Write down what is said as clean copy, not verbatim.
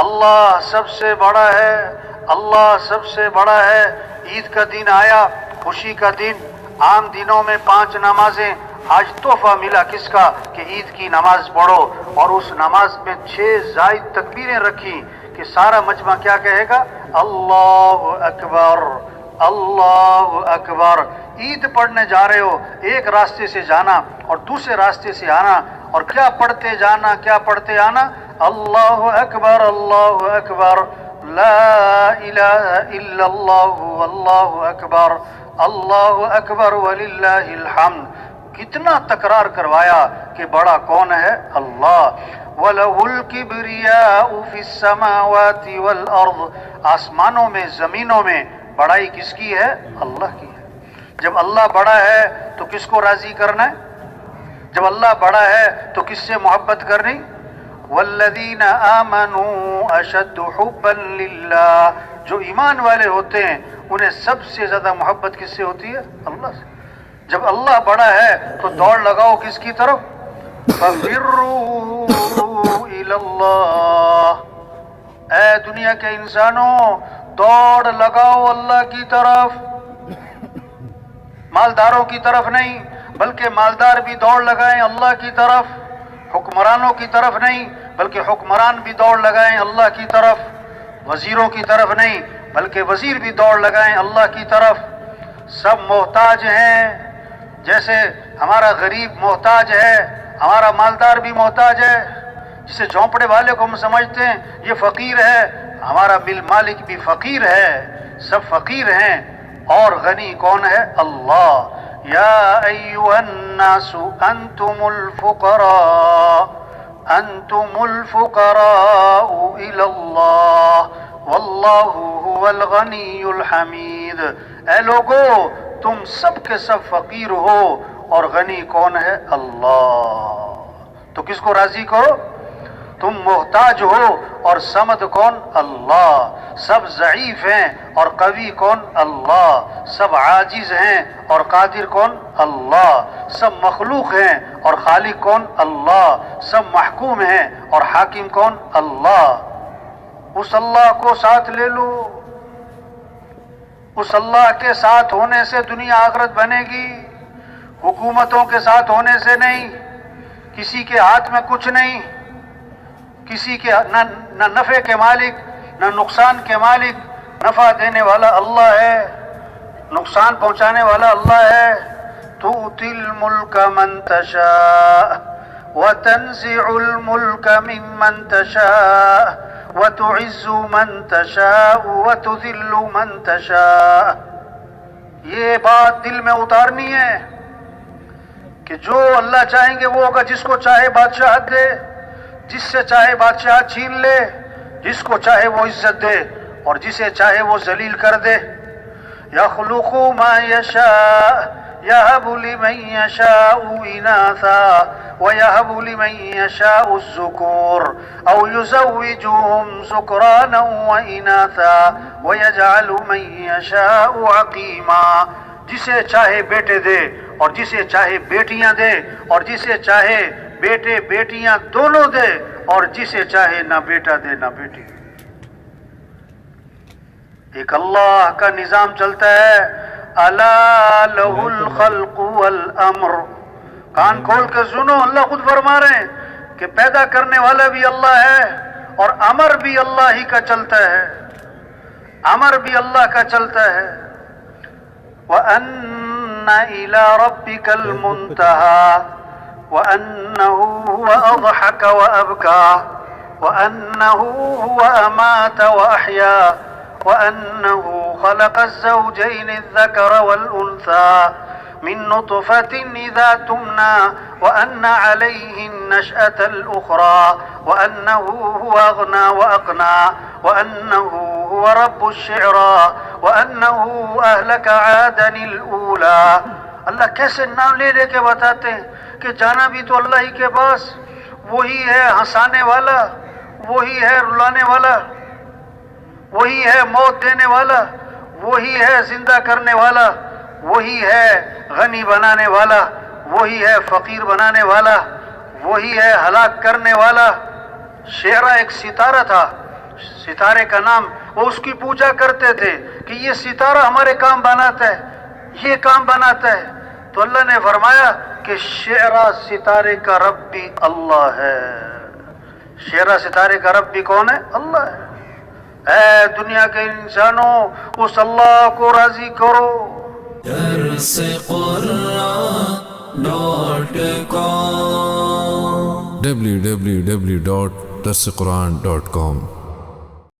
اللہ سب سے بڑا ہے، اللہ سب سے بڑا ہے۔ عید کا دن آیا، خوشی کا دن، عام دنوں میں 5 نمازیں، آج تحفہ ملا کس کا کہ عید کی نماز پڑھو، اور اس نماز میں 6 زائد تکبیریں رکھی کہ سارا مجمع کیا کہے گا؟ اللہ اکبر، اللہ اکبر۔ عید پڑھنے جا رہے ہو، ایک راستے سے جانا اور دوسرے راستے سے آنا، اور کیا پڑھتے جانا کیا پڑھتے آنا؟ اللہ اکبر، اللہ اکبر، لا الہ الا اللہ، اللہ اکبر، اللہ اکبر وللہ الحمد۔ کتنا تکرار کروایا کہ بڑا کون ہے؟ اللہ۔ وَلَهُ الْكِبْرِيَاءُ فِي السَّمَاوَاتِ وَالْأَرْضِ، آسمانوں میں زمینوں میں بڑائی کس کی ہے؟ اللہ کی ہے۔ جب اللہ بڑا ہے تو کس کو راضی کرنا ہے؟ جب اللہ بڑا ہے تو کس سے محبت کرنی؟ والذین آمنوا اشد حبا للہ، جو ایمان والے ہوتے ہیں انہیں سب سے زیادہ محبت کس سے ہوتی ہے؟ اللہ سے۔ جب اللہ بڑا ہے تو دوڑ لگاؤ کس کی طرف؟ فَفِرُّوا إِلَى اللَّهِ، اے دنیا کے انسانوں دوڑ لگاؤ اللہ کی طرف، مالداروں کی طرف نہیں، بلکہ مالدار بھی دوڑ لگائیں اللہ کی طرف، حکمرانوں کی طرف نہیں بلکہ حکمران بھی دوڑ لگائیں اللہ کی طرف، وزیروں کی طرف نہیں بلکہ وزیر بھی دوڑ لگائیں اللہ کی طرف۔ سب محتاج ہیں، جیسے ہمارا غریب محتاج ہے، ہمارا مالدار بھی محتاج ہے، جسے جھونپڑے والے کو ہم سمجھتے ہیں یہ فقیر ہے، ہمارا مل مالک بھی فقیر ہے، سب فقیر ہیں، اور غنی کون ہے؟ اللہ۔ یا ایھا الناس انتم الفقراء، انتم الفقراء الی اللہ واللہ هو الغنی الحمید۔ اے لوگو تم سب کے سب فقیر ہو اور غنی کون ہے؟ اللہ۔ تو کس کو راضی کرو؟ تم محتاج ہو اور سمد کون؟ اللہ۔ سب ضعیف ہیں اور قوی کون؟ اللہ۔ سب عاجز ہیں اور قادر کون؟ اللہ۔ سب مخلوق ہیں اور خالق کون؟ اللہ۔ سب محکوم ہیں اور حاکم کون؟ اللہ۔ اس اللہ کو ساتھ لے لو، اس اللہ کے ساتھ ہونے سے دنیا آخرت بنے گی، حکومتوں کے ساتھ ہونے سے نہیں، کسی کے ہاتھ میں کچھ نہیں، کسی کے نہ نفع کے مالک نہ نقصان کے مالک، نفع دینے والا اللہ ہے، نقصان پہنچانے والا اللہ ہے۔ تؤتی الملک من تشاء وتنزع الملک ممن تشاء وتعز من تشاء وتذل من تشاء۔ یہ بات دل میں اتارنی ہے کہ جو اللہ چاہیں گے وہ ہوگا، جس کو چاہے بادشاہت دے، جس سے چاہے بادشاہ چھین لے، جس کو چاہے وہ عزت دے اور جسے چاہے وہ ذلیل کر دے۔ یخلق ما یشاء یہب لمن یشاء اناثا ویہب لمن یشاء الذکور او یزوجہم ذکرانا واناثا ویجعل من یشاء عقیما۔ جسے چاہے بیٹے دے اور جسے چاہے بیٹیاں دے اور جسے چاہے بیٹے بیٹیاں دونوں دے اور جسے چاہے نہ بیٹا دے نہ بیٹی۔ ایک اللہ کا نظام چلتا ہے۔ الا لہ الخلق والامر، کان کھول کے سنو، اللہ خود فرما رہے ہیں کہ پیدا کرنے والا بھی اللہ ہے اور امر بھی اللہ ہی کا چلتا ہے، امر بھی اللہ کا چلتا ہے۔ وَأَنَّ إِلَىٰ رَبِّكَ الْمُنْتَهَىٰ وَأَنَّهُ هُوَ أَضْحَكَ وَأَبْكَىٰ وَأَنَّهُ هُوَ أَمَاتَ وَأَحْيَا وَأَنَّهُ خَلَقَ الزَّوْجَيْنِ الذَّكَرَ وَالْأُنثَىٰ مِن نُّطْفَةٍ إِذَا تُمْنَىٰ وَأَنَّ عَلَيْهِ النَّشْأَةَ الْأُخْرَىٰ وَأَنَّهُ هُوَ أَغْنَىٰ وَأَقْنَىٰ وَأَنَّهُ هُوَ رَبُّ الشِّعْرَىٰ وَأَنَّهُ أَهْلَكَ عَادًا الْأُولَىٰ۔ اللہ کیسے نام لے لے کے بتاتے ہیں کہ جانا بھی تو اللہ ہی کے پاس، وہی ہے ہنسانے والا، وہی ہے رلانے والا، وہی ہے موت دینے والا، وہی ہے زندہ کرنے والا، وہی ہے غنی بنانے والا، وہی ہے فقیر بنانے والا، وہی ہے ہلاک کرنے والا۔ شعرا ایک ستارہ تھا، ستارے کا نام، وہ اس کی پوجا کرتے تھے کہ یہ ستارہ ہمارے کام بناتا ہے، یہ کام بناتا ہے. تو اللہ نے فرمایا کہ شعرا ستارے کا رب بھی اللہ ہے. شعرا ستارے کا رب بھی کون ہے؟ اللہ ہے. اے دنیا کے انسانوں، اس اللہ کو راضی کرو. www.darsequran.com